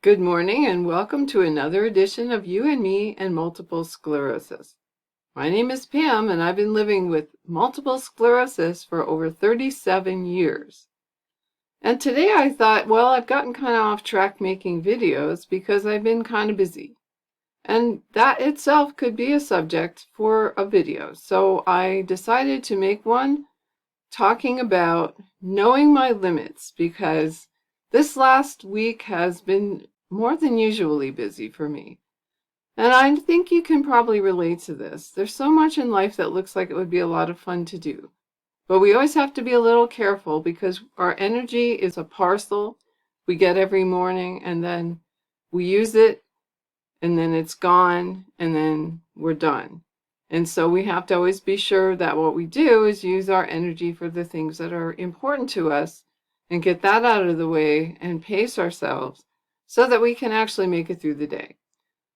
Good morning and welcome to another edition of You and Me and Multiple Sclerosis. My name is Pam and I've been living with multiple sclerosis for over 37 years. And today I thought, well, I've gotten kind of off track making videos because I've been kind of busy. And that itself could be a subject for a video. So I decided to make one talking about knowing my limits because this last week has been more than usually busy for me. And I think you can probably relate to this. There's so much in life that looks like it would be a lot of fun to do. But we always have to be a little careful because our energy is a parcel we get every morning and then we use it and then it's gone and then we're done. And so we have to always be sure that what we do is use our energy for the things that are important to us and get that out of the way and pace ourselves so that we can actually make it through the day.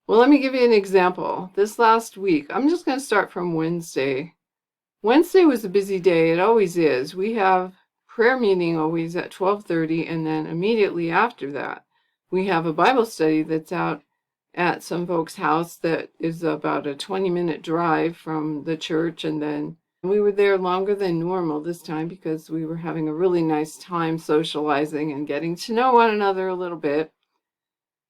Well, let me give you an example. This last week, I'm just going to start from Wednesday. Wednesday was a busy day. It always is. We have prayer meeting always at 12:30, and then immediately after that, we have a Bible study that's out at some folks' house that is about a 20-minute drive from the church. And then we were there longer than normal this time because we were having a really nice time socializing and getting to know one another a little bit.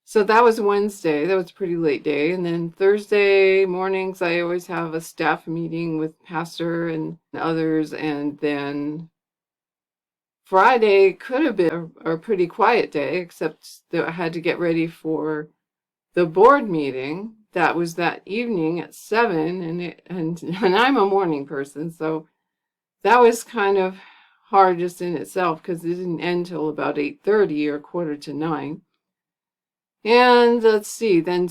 So that was Wednesday. That was a pretty late day. And then Thursday mornings, I always have a staff meeting with Pastor and others. And then Friday could have been a pretty quiet day, except that I had to get ready for the board meeting. That was that evening at 7, and I'm a morning person, so that was kind of hard just in itself because it didn't end till about 8:30 or 8:45. And let's see, then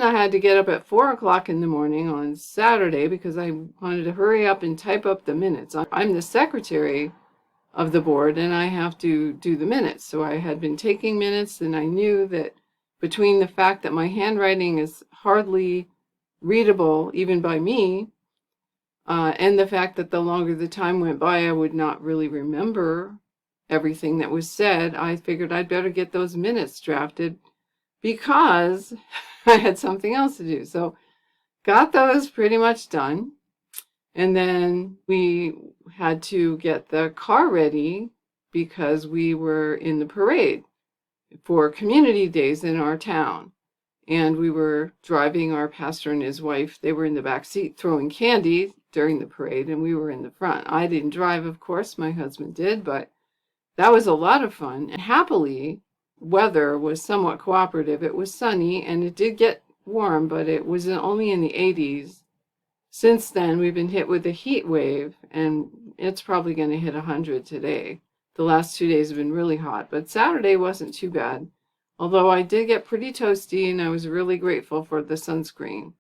I had to get up at 4 o'clock in the morning on Saturday because I wanted to hurry up and type up the minutes. I'm the secretary of the board and I have to do the minutes. So I had been taking minutes and I knew that between the fact that my handwriting is hardly readable even by me, and the fact that the longer the time went by, I would not really remember everything that was said, I figured I'd better get those minutes drafted because I had something else to do. So got those pretty much done. And then we had to get the car ready because we were in the parade for community days in our town. And we were driving our pastor and his wife. They were in the back seat throwing candy during the parade, and we were in the front. I didn't drive, of course, my husband did, but that was a lot of fun. And happily, weather was somewhat cooperative. It was sunny and it did get warm, but it was only in the 80s. Since then, we've been hit with a heat wave, and it's probably going to hit 100 today. The last 2 days have been really hot, but Saturday wasn't too bad. Although I did get pretty toasty, and I was really grateful for the sunscreen,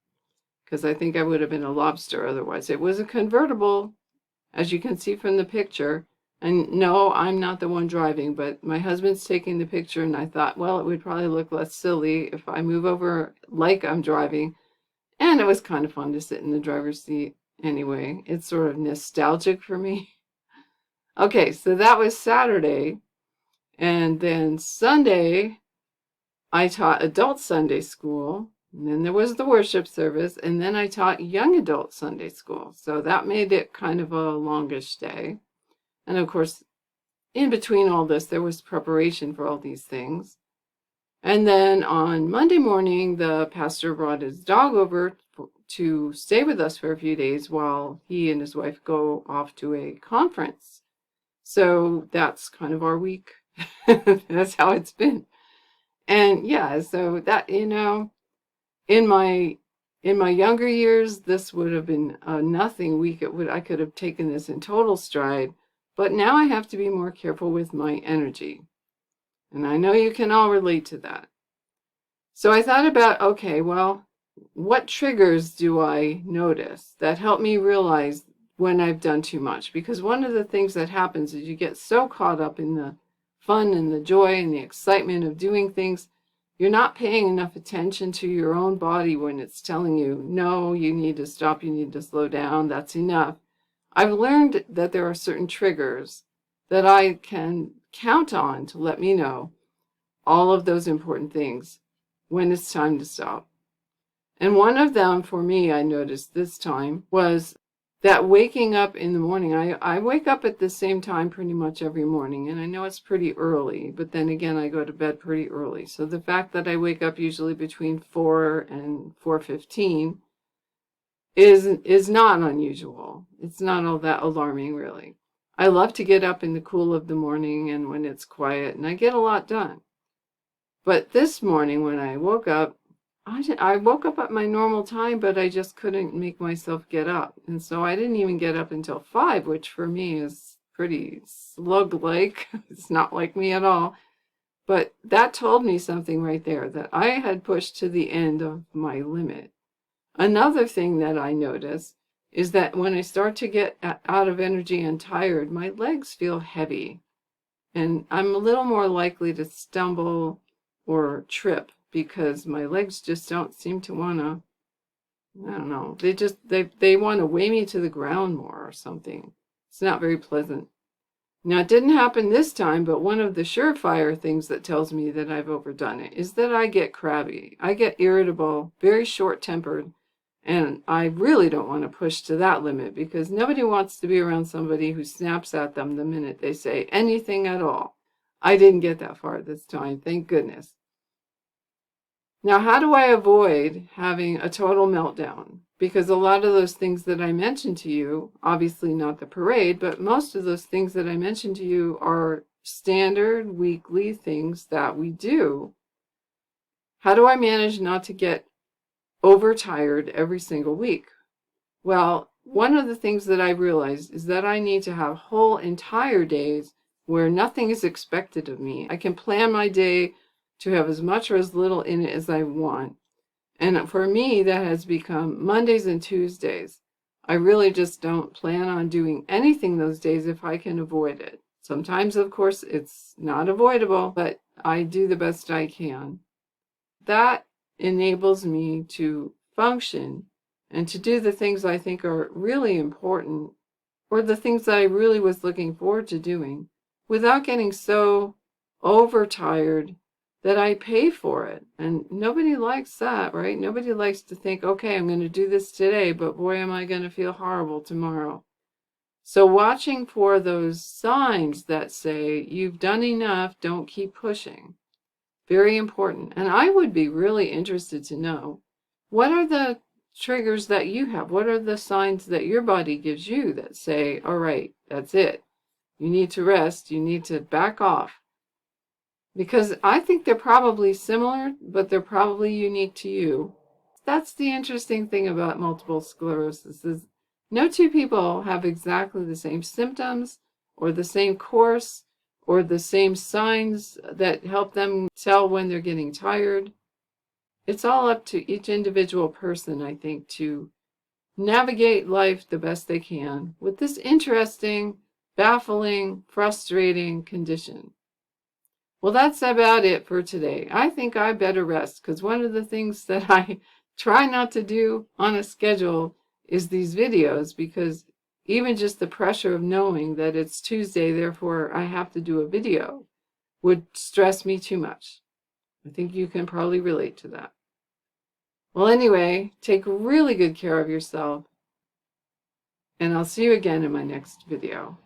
because I think I would have been a lobster otherwise. It was a convertible, as you can see from the picture. And no, I'm not the one driving, but my husband's taking the picture, and I thought, well, it would probably look less silly if I move over like I'm driving. And it was kind of fun to sit in the driver's seat anyway. It's sort of nostalgic for me. Okay, so that was Saturday. And then Sunday, I taught adult Sunday school. And then there was the worship service. And then I taught young adult Sunday school. So that made it kind of a longish day. And of course, in between all this, there was preparation for all these things. And then on Monday morning, the pastor brought his dog over to stay with us for a few days while he and his wife go off to a conference. So that's kind of our week. That's how it's been. And yeah, so that, in my younger years, this would have been a nothing week. I could have taken this in total stride. But now I have to be more careful with my energy. And I know you can all relate to that. So I thought about, okay, well, what triggers do I notice that help me realize when I've done too much? Because one of the things that happens is you get so caught up in the fun and the joy and the excitement of doing things, you're not paying enough attention to your own body when it's telling you, no, you need to stop, you need to slow down, that's enough. I've learned that there are certain triggers that I can count on to let me know all of those important things when it's time to stop. And one of them for me, I noticed this time, was that waking up in the morning. I wake up at the same time pretty much every morning, and I know it's pretty early, but then again, I go to bed pretty early. So the fact that I wake up usually between 4 and 4:15 is not unusual. It's not all that alarming, really. I love to get up in the cool of the morning and when it's quiet, and I get a lot done. But this morning when I woke up, I woke up at my normal time, but I just couldn't make myself get up. And so I didn't even get up until 5, which for me is pretty slug-like. It's not like me at all. But that told me something right there, that I had pushed to the end of my limit. Another thing that I notice is that when I start to get out of energy and tired, my legs feel heavy. And I'm a little more likely to stumble or trip because my legs just don't seem to want to, I don't know, they want to weigh me to the ground more or something. It's not very pleasant. Now, it didn't happen this time, but one of the surefire things that tells me that I've overdone it is that I get crabby. I get irritable, very short-tempered, and I really don't want to push to that limit because nobody wants to be around somebody who snaps at them the minute they say anything at all. I didn't get that far this time, thank goodness. Now, how do I avoid having a total meltdown? Because a lot of those things that I mentioned to you, obviously not the parade, but most of those things that I mentioned to you are standard weekly things that we do. How do I manage not to get overtired every single week? Well, one of the things that I realized is that I need to have whole entire days where nothing is expected of me. I can plan my day to have as much or as little in it as I want. And for me, that has become Mondays and Tuesdays. I really just don't plan on doing anything those days if I can avoid it. Sometimes, of course, it's not avoidable, but I do the best I can. That enables me to function and to do the things I think are really important, or the things that I really was looking forward to doing, without getting so overtired that I pay for it. And nobody likes that, right? Nobody likes to think, okay, I'm going to do this today, but boy, am I going to feel horrible tomorrow. So watching for those signs that say, you've done enough, don't keep pushing. Very important. And I would be really interested to know, what are the triggers that you have? What are the signs that your body gives you that say, all right, that's it. You need to rest. You need to back off. Because I think they're probably similar, but they're probably unique to you. That's the interesting thing about multiple sclerosis, is no two people have exactly the same symptoms or the same course or the same signs that help them tell when they're getting tired. It's all up to each individual person, I think, to navigate life the best they can with this interesting, baffling, frustrating condition. Well, that's about it for today. I think I better rest because one of the things that I try not to do on a schedule is these videos, because even just the pressure of knowing that it's Tuesday, therefore I have to do a video, would stress me too much. I think you can probably relate to that. Well, anyway, take really good care of yourself, and I'll see you again in my next video.